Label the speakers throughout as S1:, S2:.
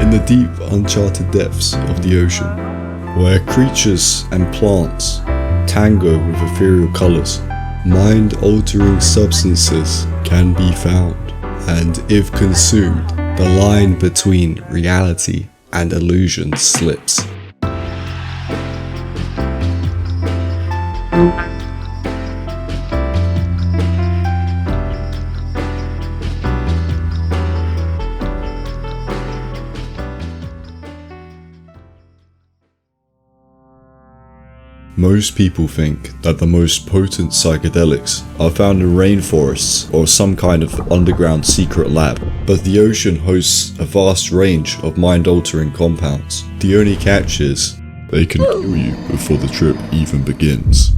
S1: in the deep, uncharted depths of the ocean, where creatures and plants tango with ethereal colours, mind-altering substances can be found, and if consumed, the line between reality and illusion slips. Most people think that the most potent psychedelics are found in rainforests or some kind of underground secret lab, but the ocean hosts a vast range of mind-altering compounds. The only catch is, they can kill you before the trip even begins.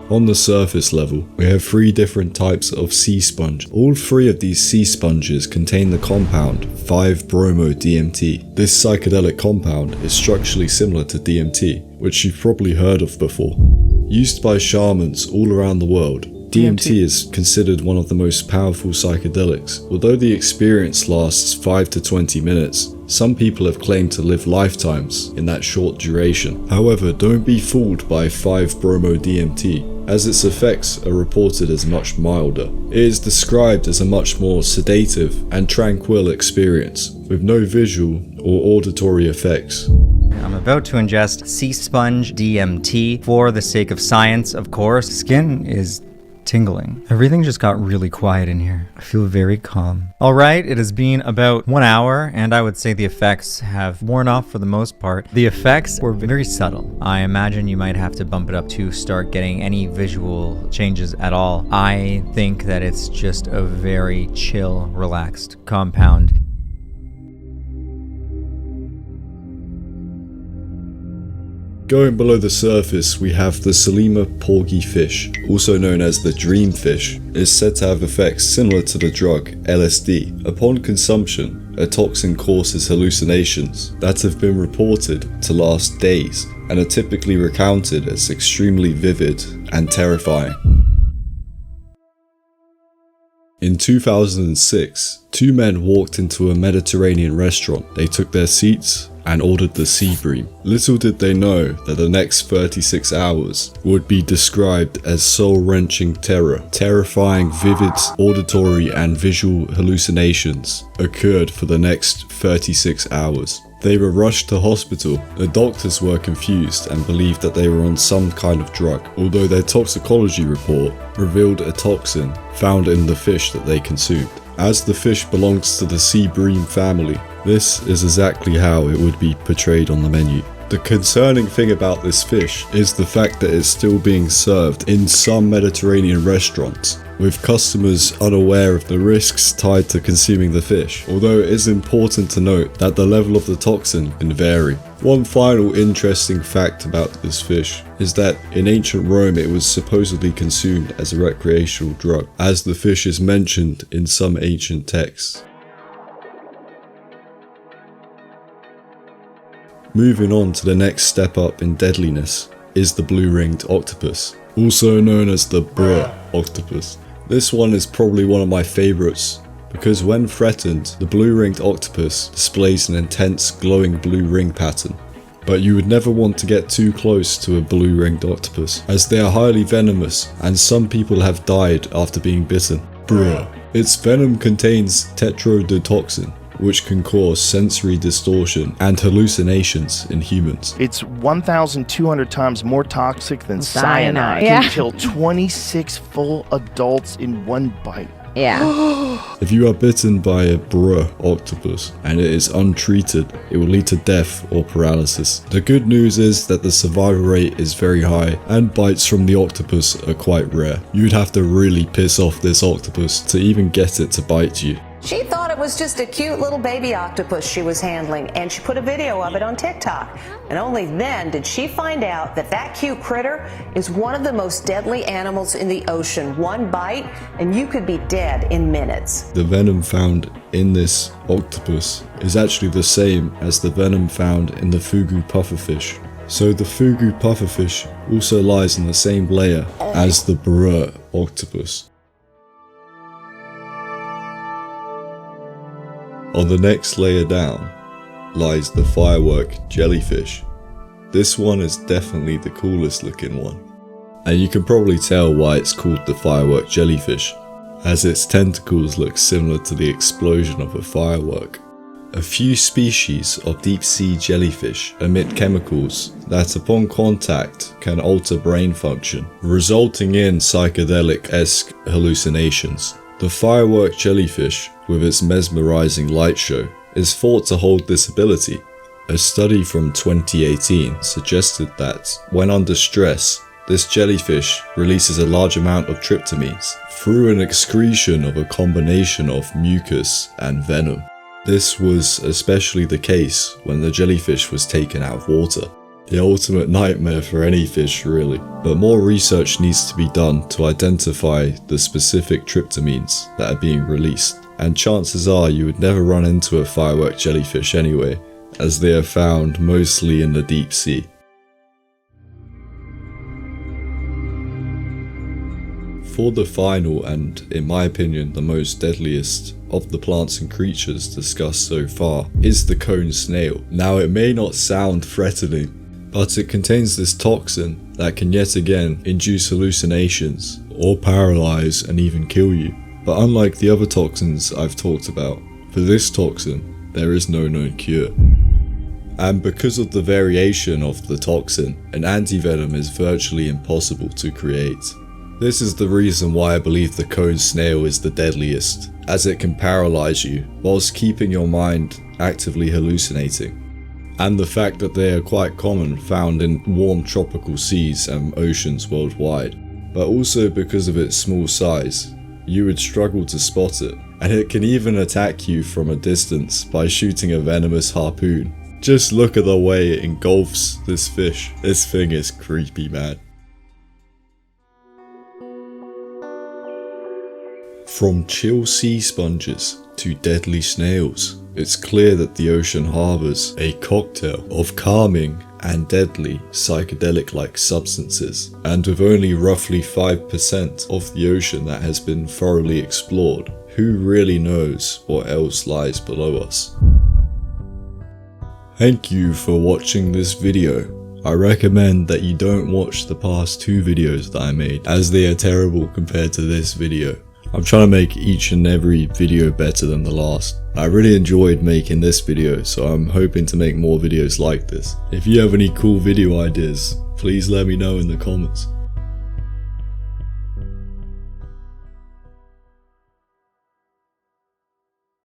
S1: On the surface level, we have 3 different types of sea sponge. All 3 of these sea sponges contain the compound 5-bromo-DMT. This psychedelic compound is structurally similar to DMT, which you've probably heard of before. Used by shamans all around the world, DMT is considered one of the most powerful psychedelics. Although the experience lasts 5 to 20 minutes, some people have claimed to live lifetimes in that short duration. However, don't be fooled by 5-bromo-DMT, as its effects are reported as much milder. It is described as a much more sedative and tranquil experience, with no visual or auditory effects.
S2: I'm about to ingest sea sponge DMT for the sake of science, of course. Skin is tingling. Everything just got really quiet in here. I feel very calm. Alright, it has been about 1 hour, and I would say the effects have worn off for the most part. The effects were very subtle. I imagine you might have to bump it up to start getting any visual changes at all. I think that it's just a very chill, relaxed compound.
S1: Going below the surface, we have the 𝒟𝑚𝑒 fish, also known as the dream fish. It is said to have effects similar to the drug LSD. Upon consumption, a toxin causes hallucinations that have been reported to last days and are typically recounted as extremely vivid and terrifying. In 2006, 2 men walked into a Mediterranean restaurant. They took their seats and ordered the sea bream. Little did they know that the next 36 hours would be described as soul-wrenching terror. Terrifying, vivid auditory and visual hallucinations occurred for the next 36 hours. They were rushed to hospital. The doctors were confused and believed that they were on some kind of drug, although their toxicology report revealed a toxin found in the fish that they consumed. As the fish belongs to the sea bream family, this is exactly how it would be portrayed on the menu. The concerning thing about this fish is the fact that it's still being served in some Mediterranean restaurants, with customers unaware of the risks tied to consuming the fish, although it is important to note that the level of the toxin can vary. One final interesting fact about this fish is that in ancient Rome it was supposedly consumed as a recreational drug, as the fish is mentioned in some ancient texts. Moving on to the next step up in deadliness is the blue-ringed octopus, also known as the 𝒟𝑅𝐸𝒜𝑀 octopus. This one is probably one of my favourites because when threatened, the blue-ringed octopus displays an intense glowing blue ring pattern. But you would never want to get too close to a blue-ringed octopus, as they are highly venomous and some people have died after being bitten. 𝒟𝑅𝐸𝒼. Its venom contains tetrodotoxin, which can cause sensory distortion and hallucinations in humans.
S3: It's 1,200 times more toxic than cyanide.
S4: Yeah.
S3: It can kill 26 full adults in one bite.
S4: Yeah.
S1: If you are bitten by a 𝒟𝑅𝐸𝒼 octopus and it is untreated, it will lead to death or paralysis. The good news is that the survival rate is very high and bites from the octopus are quite rare. You'd have to really piss off this octopus to even get it to bite you.
S5: She thought it was just a cute little baby octopus she was handling, and she put a video of it on TikTok. And only then did she find out that that cute critter is one of the most deadly animals in the ocean. One bite, and you could be dead in minutes.
S1: The venom found in this octopus is actually the same as the venom found in the fugu pufferfish. So the fugu pufferfish also lies in the same layer as the 𝒟𝑅𝐸𝒼 octopus. On the next layer down lies the firework jellyfish. This one is definitely the coolest looking one. And you can probably tell why it's called the firework jellyfish, as its tentacles look similar to the explosion of a firework. A few species of deep sea jellyfish emit chemicals that upon contact can alter brain function, resulting in psychedelic-esque hallucinations. The firework jellyfish, with its mesmerizing light show, is thought to hold this ability. A study from 2018 suggested that, when under stress, this jellyfish releases a large amount of tryptamines through an excretion of a combination of mucus and venom. This was especially the case when the jellyfish was taken out of water. The ultimate nightmare for any fish, really. But more research needs to be done to identify the specific tryptamines that are being released. And chances are you would never run into a firework jellyfish anyway, as they are found mostly in the deep sea. For the final and, in my opinion, the most deadliest of the plants and creatures discussed so far is the cone snail. Now, it may not sound threatening, but it contains this toxin that can yet again induce hallucinations or paralyze and even kill you. But unlike the other toxins I've talked about, for this toxin there is no known cure. And because of the variation of the toxin, an antivenom is virtually impossible to create. This is the reason why I believe the cone snail is the deadliest, as it can paralyze you whilst keeping your mind actively hallucinating. And the fact that they are quite common, found in warm tropical seas and oceans worldwide. But also because of its small size, you would struggle to spot it, and it can even attack you from a distance by shooting a venomous harpoon. Just look at the way it engulfs this fish. This thing is creepy, man. From chill sea sponges to deadly snails, it's clear that the ocean harbours a cocktail of calming and deadly psychedelic-like substances, and with only roughly 5% of the ocean that has been thoroughly explored, who really knows what else lies below us? Thank you for watching this video. I recommend that you don't watch the past 2 videos that I made, as they are terrible compared to this video. I'm trying to make each and every video better than the last. I really enjoyed making this video, so I'm hoping to make more videos like this. If you have any cool video ideas, please let me know in the comments.